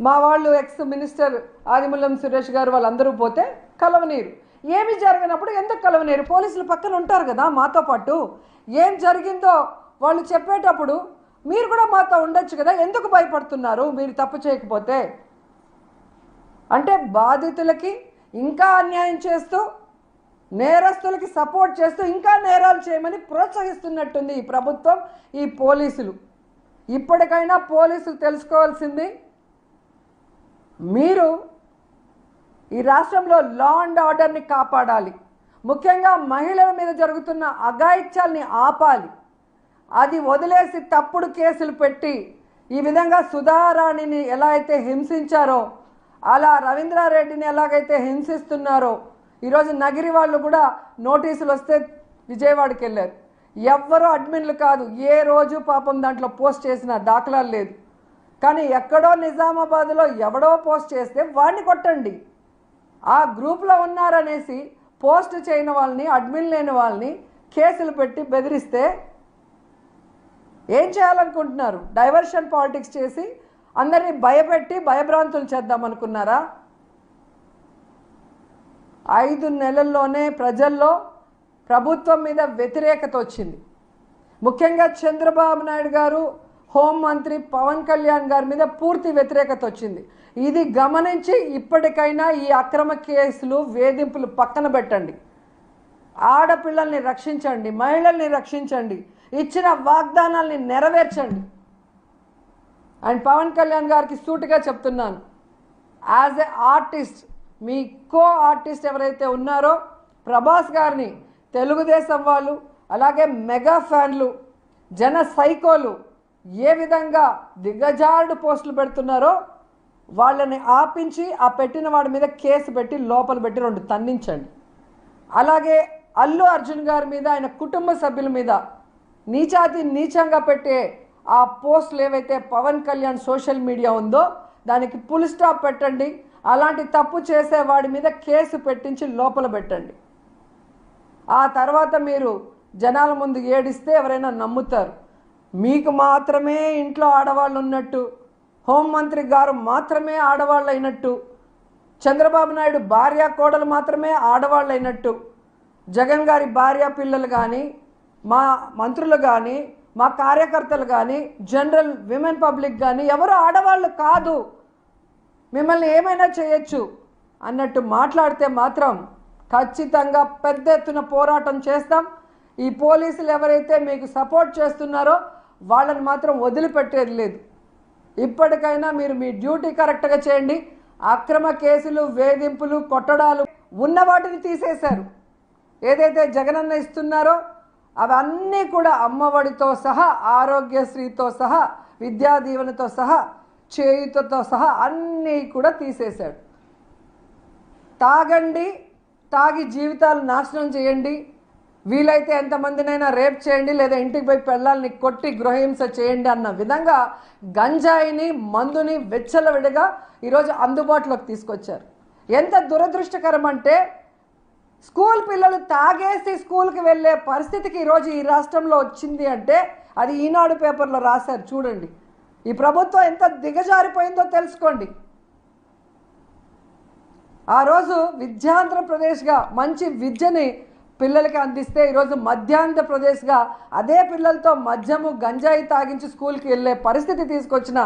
మా వాళ్ళు ex minister ఆదిమూలం సురేష్ గారు వాళ్ళందరూ పోతే కలవనీరు. ఏమి జరిగినప్పుడు ఎందుకు కలవనీరు? పోలీసులు పక్కన ఉంటారు కదా మాతో పాటు. ఏం జరిగిందో వాళ్ళు చెప్పేటప్పుడు మీరు కూడా మాతో ఉండొచ్చు కదా, ఎందుకు భయపడుతున్నారు మీరు తప్పు చేయకపోతే? అంటే బాధితులకి ఇంకా అన్యాయం చేస్తూ, నేరస్తులకి సపోర్ట్ చేస్తూ ఇంకా నేరాలు చేయమని ప్రోత్సహిస్తున్నట్టుంది ఈ ప్రభుత్వం, ఈ పోలీసులు. ఇప్పటికైనా పోలీసులు తెలుసుకోవాల్సింది, మీరు ఈ రాష్ట్రంలో లా అండ్ ఆర్డర్ని కాపాడాలి. ముఖ్యంగా మహిళల మీద జరుగుతున్న అఘాయిత్యాల్ని ఆపాలి. అది వదిలేసి తప్పుడు కేసులు పెట్టి ఈ విధంగా సుధారాణిని ఎలా అయితే హింసించారో, అలా రవీంద్రారెడ్డిని ఎలాగైతే హింసిస్తున్నారో, ఈరోజు నగిరి వాళ్ళు కూడా నోటీసులు వస్తే విజయవాడకి వెళ్ళారు. ఎవ్వరూ అడ్మిన్లు కాదు, ఏ రోజు పాపం దాంట్లో పోస్ట్ చేసిన దాఖలాలు లేదు. కానీ ఎక్కడో నిజామాబాద్లో ఎవడో పోస్ట్ చేస్తే వాడిని కొట్టండి. ఆ గ్రూప్లో ఉన్నారనేసి పోస్ట్ చేయని వాళ్ళని, అడ్మిన్ లేని వాళ్ళని కేసులు పెట్టి బెదిరిస్తే ఏం చేయాలనుకుంటున్నారు? డైవర్షన్ పాలిటిక్స్ చేసి అందరినీ భయపెట్టి భయభ్రాంతులు చేద్దామనుకున్నారా? 5 నెలల్లోనే ప్రజల్లో ప్రభుత్వం మీద వ్యతిరేకత వచ్చింది. ముఖ్యంగా చంద్రబాబు నాయుడు గారు, హోంమంత్రి పవన్ కళ్యాణ్ గారి మీద పూర్తి వ్యతిరేకత వచ్చింది. ఇది గమనించి ఇప్పటికైనా ఈ అక్రమ కేసులు, వేధింపులు పక్కన పెట్టండి. ఆడపిల్లల్ని రక్షించండి, మహిళల్ని రక్షించండి, ఇచ్చిన వాగ్దానాల్ని నెరవేర్చండి. అండ్ పవన్ కళ్యాణ్ గారికి సూటిగా చెప్తున్నాను, as a artist, me co artist ఎవరైతే ఉన్నారో ప్రభాస్ గారిని తెలుగుదేశం వాళ్ళు, అలాగే మెగా ఫ్యాన్లు, జన సైకోలు ఏ విధంగా దిగజారుడు పోస్టులు పెడుతున్నారో వాళ్ళని ఆపించి ఆ పెట్టిన వాడి మీద కేసు పెట్టి లోపల పెట్టి 2 తన్నించండి. అలాగే అల్లు అర్జున్ గారి మీద, ఆయన కుటుంబ సభ్యుల మీద నీచాతి నీచంగా పెట్టే ఆ పోస్టులు ఏవైతే పవన్ కళ్యాణ్ సోషల్ మీడియా ఉందో దానికి ఫుల్ స్టాప్ పెట్టండి. అలాంటి తప్పు చేసే వాడి మీద కేసు పెట్టించి లోపల పెట్టండి. ఆ తర్వాత మీరు జనాల ముందు ఏడిస్తే ఎవరైనా నమ్ముతారు. మీకు మాత్రమే ఇంట్లో ఆడవాళ్ళు ఉన్నట్టు, హోంమంత్రి గారు మాత్రమే ఆడవాళ్ళు అయినట్టు, చంద్రబాబు నాయుడు భార్య కోడలు మాత్రమే ఆడవాళ్ళు అయినట్టు, జగన్ గారి భార్య పిల్లలు కానీ, మా మంత్రులు కానీ, మా కార్యకర్తలు కానీ, జనరల్ విమెన్ పబ్లిక్ కానీ ఎవరు ఆడవాళ్ళు కాదు, మిమ్మల్ని ఏమైనా చేయొచ్చు అన్నట్టు మాట్లాడితే మాత్రం ఖచ్చితంగా పెద్ద ఎత్తున పోరాటం చేస్తాం. ఈ పోలీసులు ఎవరైతే మీకు సపోర్ట్ చేస్తున్నారో వాళ్ళని మాత్రం వదిలిపెట్టేది లేదు. ఇప్పటికైనా మీరు మీ డ్యూటీ కరెక్ట్గా చేయండి. అక్రమ కేసులు, వేధింపులు, కొట్టడాలు ఉన్న వాటిని తీసేశారు. ఏదైతే జగనన్న ఇస్తున్నారో అవన్నీ కూడా అమ్మఒడితో సహా, ఆరోగ్యశ్రీతో సహా, విద్యా దీవెనతో సహా, చేయుతతో సహా అన్నీ కూడా తీసేశాడు. తాగండి, తాగి జీవితాలు నాశనం చేయండి, వీలైతే ఎంతమందినైనా రేప్ చేయండి, లేదా ఇంటికి పోయి పెళ్ళాలని కొట్టి గృహహింస చేయండి అన్న విధంగా గంజాయిని, మందుని వెచ్చలవిడిగా ఈరోజు అందుబాటులోకి తీసుకొచ్చారు. ఎంత దురదృష్టకరం అంటే స్కూల్ పిల్లలు తాగేసి స్కూల్కి వెళ్ళే పరిస్థితికి ఈరోజు ఈ రాష్ట్రంలో వచ్చింది అంటే అది ఈనాడు పేపర్లో రాశారు. చూడండి, ఈ ప్రభుత్వం ఎంత దిగజారిపోయిందో తెలుసుకోండి. ఆ రోజు విద్యాంధ్రప్రదేశ్గా మంచి విద్యని పిల్లలకి అందిస్తే ఈరోజు మధ్యాంధ్రప్రదేశ్గా అదే పిల్లలతో మద్యము, గంజాయి తాగించి స్కూల్కి వెళ్ళే పరిస్థితి తీసుకొచ్చిన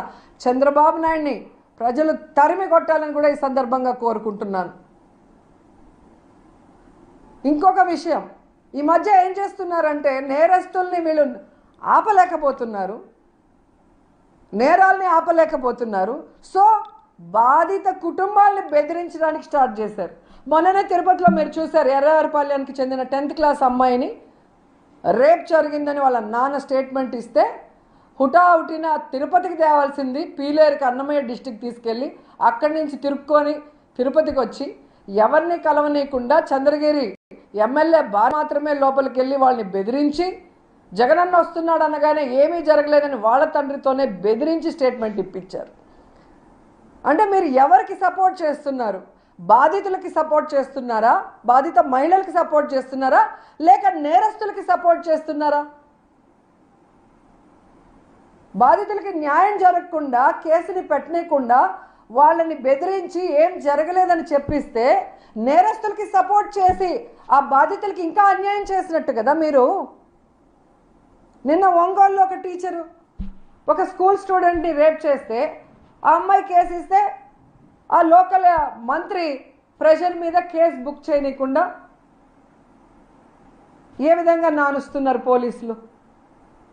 చంద్రబాబు నాయుడిని ప్రజలు తరిమి కొట్టాలని కూడా ఈ సందర్భంగా కోరుకుంటున్నాను. ఇంకొక విషయం, ఈ మధ్య ఏం చేస్తున్నారంటే నేరస్తుల్ని వీళ్ళు ఆపలేకపోతున్నారు, నేరాల్ని ఆపలేకపోతున్నారు. సో బాధిత కుటుంబాలని బెదిరించడానికి స్టార్ట్ చేశారు. మొన్ననే తిరుపతిలో మీరు చూశారు, ఎర్రవారిపాలెంకి చెందిన 10th క్లాస్ అమ్మాయిని రేప్ జరిగిందని వాళ్ళ నాన్న స్టేట్మెంట్ ఇస్తే హుటాహుటిన తిరుపతికి తేవాల్సింది పీలేరుకి అన్నమయ్య డిస్టిక్ తీసుకెళ్ళి అక్కడి నుంచి తిరుక్కొని తిరుపతికి వచ్చి ఎవరిని కలవనీయకుండా చంద్రగిరి ఎమ్మెల్యే భార్య మాత్రమే లోపలికి వెళ్ళి వాళ్ళని బెదిరించి, జగనన్న వస్తున్నాడు అనగానే ఏమీ జరగలేదని వాళ్ళ తండ్రితోనే బెదిరించి స్టేట్మెంట్ ఇప్పించారు. అంటే మీరు ఎవరికి సపోర్ట్ చేస్తున్నారు? బాధితులకి సపోర్ట్ చేస్తున్నారా? బాధిత మహిళలకి సపోర్ట్ చేస్తున్నారా? లేక నేరస్తులకి సపోర్ట్ చేస్తున్నారా? బాధితులకి న్యాయం జరగకుండా, కేసుని పెట్టనీయకుండా వాళ్ళని బెదిరించి ఏం జరగలేదని చెప్పిస్తే నేరస్తులకి సపోర్ట్ చేసి ఆ బాధితులకి ఇంకా అన్యాయం చేసినట్టు కదా మీరు. నిన్న ఒంగోలులో ఒక టీచరు ఒక స్కూల్ స్టూడెంట్ని రేప్ చేస్తే ఆ అమ్మాయి కేసు ఇస్తే ఆ లోకల్ మంత్రి ప్రెషర్ మీద కేసు బుక్ చేయనీయకుండా ఏ విధంగా నానుస్తున్నారు పోలీసులు.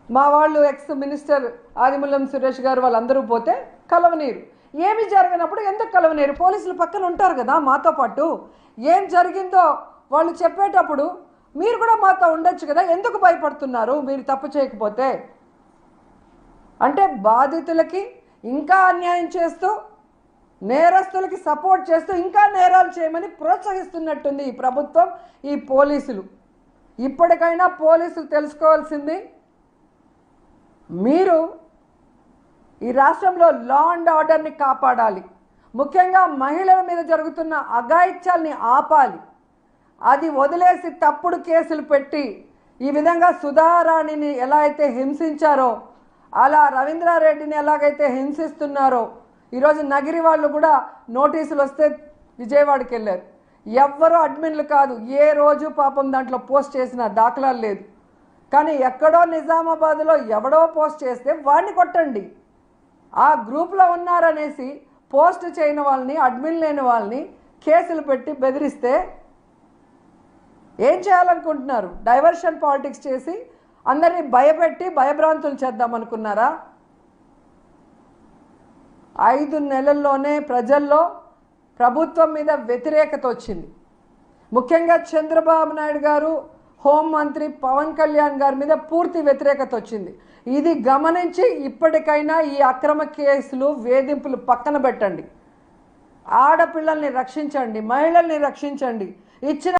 మా వాళ్ళు ఎక్స్ మినిస్టర్ ఆదిమూలం సురేష్ గారు వాళ్ళందరూ పోతే కలవనీరు. ఏమి జరగనప్పుడు ఎందుకు కలవనీరు? పోలీసులు పక్కన ఉంటారు కదా మాతో పాటు. ఏం జరిగిందో వాళ్ళు చెప్పేటప్పుడు మీరు కూడా మాతో ఉండొచ్చు కదా, ఎందుకు భయపడుతున్నారు మీరు తప్పు చేయకపోతే? అంటే బాధితులకి ఇంకా అన్యాయం చేస్తూ నేరస్తులకి సపోర్ట్ చేస్తూ ఇంకా నేరాలు చేయమని ప్రోత్సహిస్తున్నట్టుంది ఈ ప్రభుత్వం, ఈ పోలీసులు. ఇప్పటికైనా పోలీసులు తెలుసుకోవాల్సింది, మీరు ఈ రాష్ట్రంలో లా అండ్ ఆర్డర్ని కాపాడాలి. ముఖ్యంగా మహిళల మీద జరుగుతున్న అఘాయిత్యాల్ని ఆపాలి. అది వదిలేసి తప్పుడు కేసులు పెట్టి ఈ విధంగా సుధారాణిని ఎలా అయితే హింసించారో అలా రవీంద్రారెడ్డిని ఎలాగైతే హింసిస్తున్నారో, ఈరోజు నగిరి వాళ్ళు కూడా నోటీసులు వస్తే విజయవాడకి వెళ్ళారు. ఎవ్వరూ అడ్మిన్లు కాదు, ఏ రోజు పాపం దాంట్లో పోస్ట్ చేసిన దాఖలాలు లేదు. కానీ ఎక్కడో నిజామాబాద్లో ఎవడో పోస్ట్ చేస్తే వాడిని కొట్టండి. ఆ గ్రూప్లో ఉన్నారనేసి పోస్ట్ చేయని వాళ్ళని, అడ్మిన్ లేని వాళ్ళని కేసులు పెట్టి బెదిరిస్తే ఏం చేయాలనుకుంటున్నారు? డైవర్షన్ పాలిటిక్స్ చేసి అందరినీ భయపెట్టి భయభ్రాంతులు చేద్దామనుకున్నారా? 5 నెలల్లోనే ప్రజల్లో ప్రభుత్వం మీద వ్యతిరేకత వచ్చింది. ముఖ్యంగా చంద్రబాబు నాయుడు గారు, హోంమంత్రి పవన్ కళ్యాణ్ గారి మీద పూర్తి వ్యతిరేకత వచ్చింది. ఇది గమనించి ఇప్పటికైనా ఈ అక్రమ కేసులు, వేధింపులు పక్కన పెట్టండి. ఆడపిల్లల్ని రక్షించండి, మహిళల్ని రక్షించండి. ఇచ్చిన